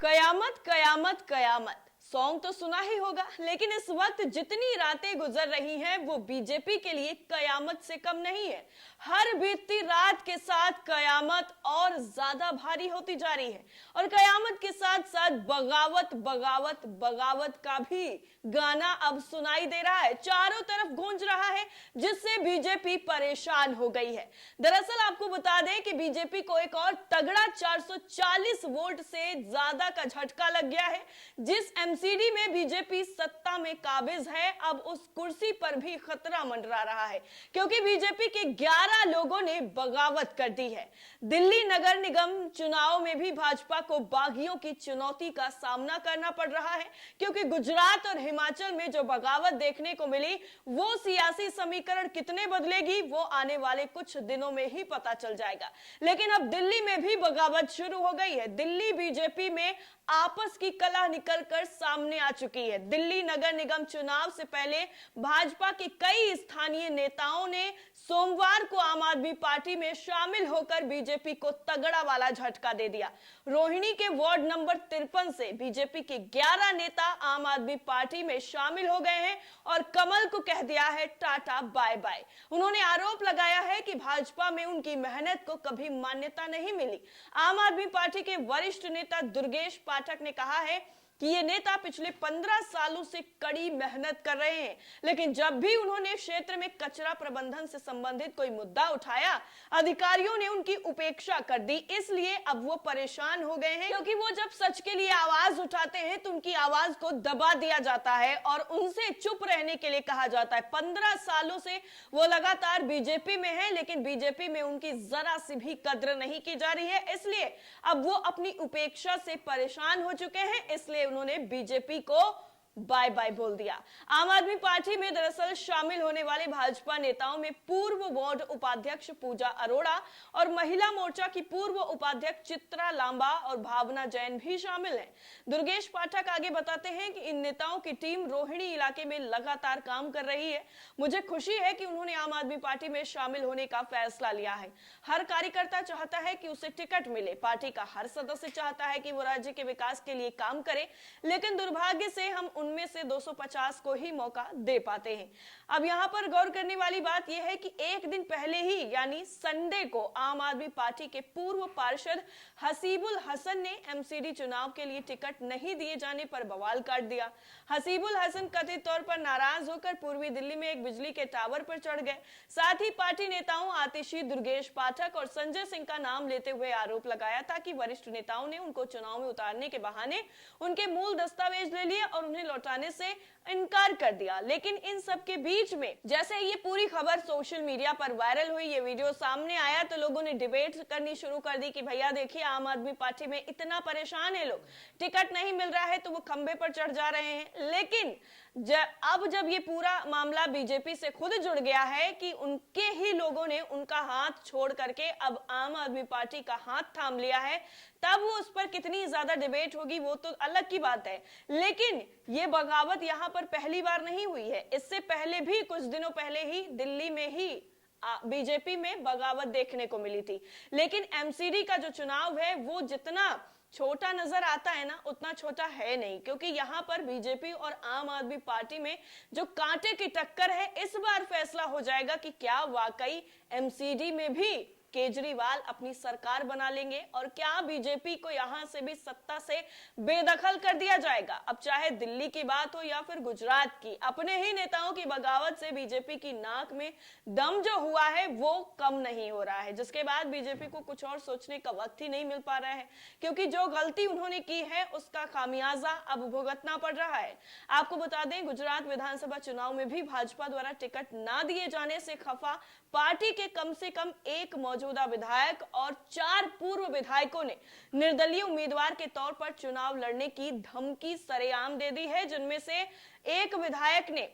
कयामत कयामत कयामत song तो सुना ही होगा, लेकिन इस वक्त जितनी रातें गुजर रही हैं वो बीजेपी के लिए कयामत से कम नहीं है। हर बीतती रात के साथ कयामत और ज्यादा भारी होती जा रही है और कयामत के साथ साथ बगावत बगावत बगावत का भी गाना अब सुनाई दे रहा है, चारों तरफ गूंज रहा है, जिससे बीजेपी परेशान हो गई है। दरअसल आपको बता दें कि बीजेपी को एक और तगड़ा 440 वोट से ज्यादा का झटका लग गया है। जिस एमसीडी में बीजेपी सत्ता में काबिज है, अब उस कुर्सी पर भी खतरा मंडरा रहा है, क्योंकि बीजेपी के 11 लोगों ने बगावत कर दी है। दिल्ली नगर निगम चुनाव में भी भाजपा को बागियों की चुनौती का सामना करना पड़ रहा है, क्योंकि गुजरात और हिमाचल में जो बगावत देखने को मिली, वो सियासी समीकरण कितने बदलेगी वो आने वाले कुछ दिनों में ही पता चल जाएगा। लेकिन अब दिल्ली में भी बगावत शुरू हो गई है। दिल्ली बीजेपी में आपस की कलह निकलकर सामने आ चुकी है। दिल्ली नगर निगम चुनाव से पहले भाजपा के कई स्थानीय नेताओं ने सोमवार को आम आदमी पार्टी में शामिल होकर बीजेपी को तगड़ा वाला झटका दे दिया। रोहिणी के वार्ड नंबर 53 से बीजेपी के 11 नेता आम आदमी पार्टी में शामिल हो गए हैं और कमल को कह दिया है टाटा बाय बाय। उन्होंने आरोप लगाया है कि भाजपा में उनकी मेहनत को कभी मान्यता नहीं मिली। आम आदमी पार्टी के वरिष्ठ नेता दुर्गेश पाठक ने कहा है कि ये नेता पिछले 15 सालों से कड़ी मेहनत कर रहे हैं, लेकिन जब भी उन्होंने क्षेत्र में कचरा प्रबंधन से संबंधित कोई मुद्दा उठाया, अधिकारियों ने उनकी उपेक्षा कर दी। इसलिए अब वो परेशान हो गए हैं, क्योंकि वो जब सच के लिए आवाज उठाते हैं तो उनकी आवाज को दबा दिया जाता है और उनसे चुप रहने के लिए कहा जाता है। 15 सालों से वो लगातार बीजेपी में है, लेकिन बीजेपी में उनकी जरा सी भी कद्र नहीं की जा रही है। इसलिए अब वो अपनी उपेक्षा से परेशान हो चुके हैं, इसलिए उन्होंने बीजेपी को बाय बाय बोल दिया। आम आदमी पार्टी में दरअसल शामिल होने वाले भाजपा नेताओं में पूर्व वार्ड उपाध्यक्ष पूजा अरोड़ा और महिला मोर्चा की पूर्व उपाध्यक्ष चित्रा लांबा और भावना जैन भी शामिल हैं। दुर्गेश पाठक आगे बताते हैं कि इन नेताओं की टीम रोहिणी इलाके में लगातार काम कर रही है। मुझे खुशी है कि उन्होंने आम आदमी पार्टी में शामिल होने का फैसला लिया है। हर कार्यकर्ता चाहता है कि उसे टिकट मिले, पार्टी का हर सदस्य चाहता है कि वो राज्य के विकास के लिए काम करे, लेकिन दुर्भाग्य से हम उनमें से 250 को ही मौका दे पाते हैं। अब यहां पर गौर करने वाली बात यह है कि एक दिन पहले ही यानी संडे को आम आदमी पार्टी के पूर्व पार्षद हसीबुल हसन ने एमसीडी चुनाव के लिए टिकट नहीं दिए जाने पर बवाल काट दिया। हसीबुल हसन कथित तौर पर नाराज होकर पूर्वी दिल्ली में एक बिजली के टावर पर चढ़ गए। साथ ही पार्टी नेताओं आतिशी दुर्गेश पाठक और संजय सिंह का नाम लेते हुए आरोप लगाया था कि वरिष्ठ नेताओं ने उनको चुनाव में उतारने के बहाने उनके मूल दस्तावेज ले लिए और उन्हें लौटाने से इनकार कर दिया। लेकिन इन सब के बीच में जैसे ये पूरी खबर सोशल मीडिया पर वायरल हुई, ये वीडियो सामने आया, तो लोगों ने डिबेट करनी शुरू कर दी कि भैया देखिए, आम आदमी पार्टी में इतना परेशान है लोग, टिकट नहीं मिल रहा है तो वो खंबे पर चढ़ जा रहे हैं। लेकिन अब जब ये पूरा मामला बीजेपी से खुद जुड़ गया है कि उनके ही लोगों ने उनका हाथ छोड़ करके अब आम आदमी पार्टी का हाथ थाम लिया है, तब वो उस पर कितनी ज्यादा डिबेट होगी वो तो अलग की बात है। लेकिन ये बगावत यहाँ पर पहली बार नहीं हुई है। इससे पहले भी कुछ दिनों पहले ही दिल्ली में ही बीजेपी में बगावत देखने को मिली थी। लेकिन एमसीडी का जो चुनाव है वो जितना छोटा नजर आता है ना, उतना छोटा है नहीं, क्योंकि यहाँ पर बीजेपी और आम आदमी पार्टी में जो कांटे की टक्कर है, इस बार फैसला हो जाएगा कि क्या वाकई एमसीडी में भी केजरीवाल अपनी सरकार बना लेंगे और क्या बीजेपी को यहां से भी सत्ता से बेदखल कर दिया जाएगा। अब चाहे दिल्ली की बात हो या फिर गुजरात की, अपने ही नेताओं की बगावत से बीजेपी की नाक में दम जो हुआ है वो कम नहीं हो रहा है, जिसके बाद बीजेपी को कुछ और सोचने का वक्त ही नहीं मिल पा रहा है, क्योंकि जो गलती उन्होंने की है उसका खामियाजा अब भुगतना पड़ रहा है। आपको बता दें, गुजरात विधानसभा चुनाव में भी भाजपा द्वारा टिकट ना दिए जाने से खफा पार्टी के कम से कम एक मौजूदा विधायक और 4 पूर्व विधायकों ने निर्दलीय उम्मीदवार के तौर पर चुनाव लड़ने की धमकी सरेआम दे दी है, जिनमें से एक विधायक ने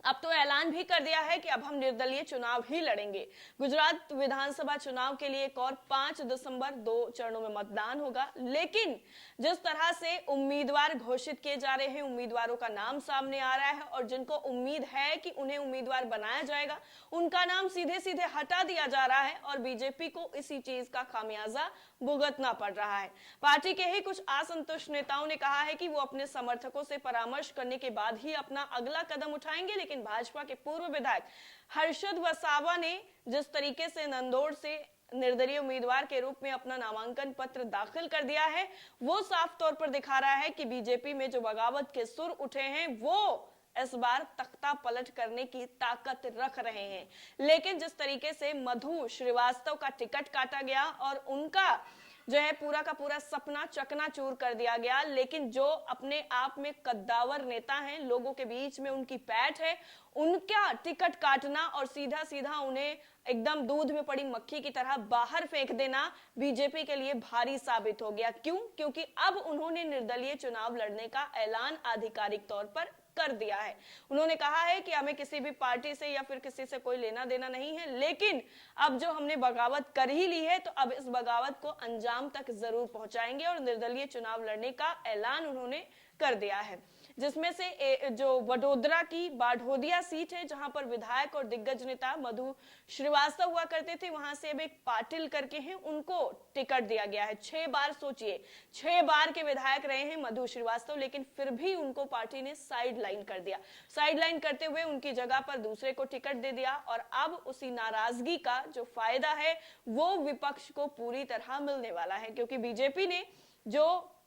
अब तो ऐलान भी कर दिया है कि अब हम निर्दलीय चुनाव ही लड़ेंगे। गुजरात विधानसभा चुनाव के लिए एक और 5 दिसंबर 2 चरणों में मतदान होगा, लेकिन जिस तरह से उम्मीदवार घोषित किए जा रहे हैं, उम्मीदवारों का नाम सामने आ रहा है और जिनको उम्मीद है कि उन्हें उम्मीदवार बनाया जाएगा, उनका नाम सीधे सीधे हटा दिया जा रहा है और बीजेपी को इसी चीज का खामियाजा भुगतना पड़ रहा है। पार्टी के ही कुछ असंतुष्ट नेताओं ने कहा है कि वो अपने समर्थकों से परामर्श करने के बाद ही अपना अगला कदम उठाएंगे, लेकिन भाजपा के पूर्व विधायक हर्षद वसावा ने जिस तरीके से नंदोड़ से निर्दलीय उम्मीदवार के रूप में अपना नामांकन पत्र दाखिल कर दिया है, वो साफ तौर पर दिखा रहा है कि बीजेपी में जो बगावत के सुर उठे हैं वो इस बार तख्ता पलट करने की ताकत रख रहे हैं। लेकिन जिस तरीके से मधु श्रीवास्तव का टिकट काटा गया और उनका जो है पूरा का पूरा सपना चकनाचूर कर दिया गया, लेकिन जो अपने आप में कद्दावर नेता हैं, लोगों के बीच में उनकी पैठ है, उनका टिकट काटना और सीधा सीधा उन्हें एकदम दूध में पड़ी मक्खी की तरह बाहर फेंक देना बीजेपी के लिए भारी साबित हो गया। क्यों? क्योंकि अब उन्होंने निर्दलीय चुनाव लड़ने का ऐलान आधिकारिक तौर पर कर दिया है। उन्होंने कहा है कि हमें किसी भी पार्टी से या फिर किसी से कोई लेना देना नहीं है, लेकिन अब जो हमने बगावत कर ही ली है तो अब इस बगावत को अंजाम तक जरूर पहुंचाएंगे और निर्दलीय चुनाव लड़ने का ऐलान उन्होंने कर दिया है। जिसमें से जो वडोदरा की बाढ़ोदिया सीट है, जहां पर विधायक और दिग्गज नेता मधु श्रीवास्तव हुआ करते थे, वहां से अब एक पाटिल करके हैं, उनको टिकट दिया गया है। 6 बार सोचिए, 6 बार के विधायक रहे हैं मधु श्रीवास्तव, लेकिन फिर भी उनको पार्टी ने साइड लाइन कर दिया। साइड लाइन करते हुए उनकी जगह पर दूसरे को टिकट दे दिया और अब उसी नाराजगी का जो फायदा है वो विपक्ष को पूरी तरह मिलने वाला है, क्योंकि बीजेपी ने जो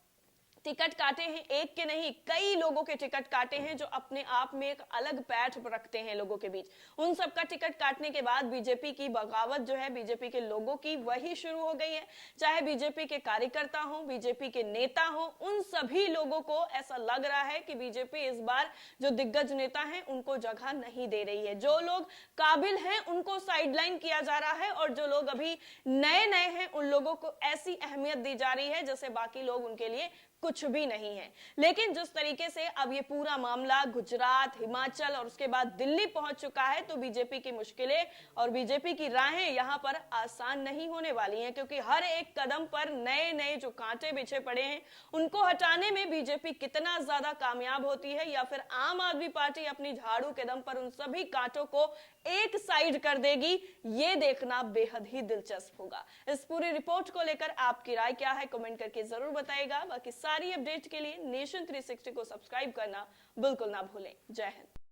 टिकट काटे हैं, एक के नहीं कई लोगों के टिकट काटे हैं जो अपने आप में एक अलग पैठ रखते हैं लोगों के बीच। उन सबका टिकट काटने के बाद बीजेपी की बगावत जो है बीजेपी के लोगों की वही शुरू हो गई है। चाहे बीजेपी के कार्यकर्ता हो, बीजेपी के नेता हो, उन सभी लोगों को ऐसा लग रहा है कि बीजेपी इस बार जो दिग्गज नेता हैं उनको जगह नहीं दे रही है। जो लोग काबिल हैं उनको साइडलाइन किया जा रहा है और जो लोग अभी नए नए हैं उन लोगों को ऐसी अहमियत दी जा रही है जैसे बाकी लोग उनके लिए कुछ भी नहीं है। लेकिन जिस तरीके से अब ये पूरा मामला गुजरात, हिमाचल और उसके बाद दिल्ली पहुंच चुका है तो बीजेपी की मुश्किलें और बीजेपी की राहें यहां पर आसान नहीं होने वाली हैं, क्योंकि हर एक कदम पर नए नए जो कांटे बिछे पड़े हैं उनको हटाने में बीजेपी कितना ज्यादा कामयाब होती है या फिर आम आदमी पार्टी अपनी झाड़ू के दम पर उन सभी कांटों को एक साइड कर देगी, ये देखना बेहद ही दिलचस्प होगा। इस पूरी रिपोर्ट को लेकर आपकी राय क्या है कमेंट करके जरूर बताइएगा। बाकी सारी अपडेट के लिए नेशन 360 को सब्सक्राइब करना बिल्कुल ना भूलें। जय हिंद।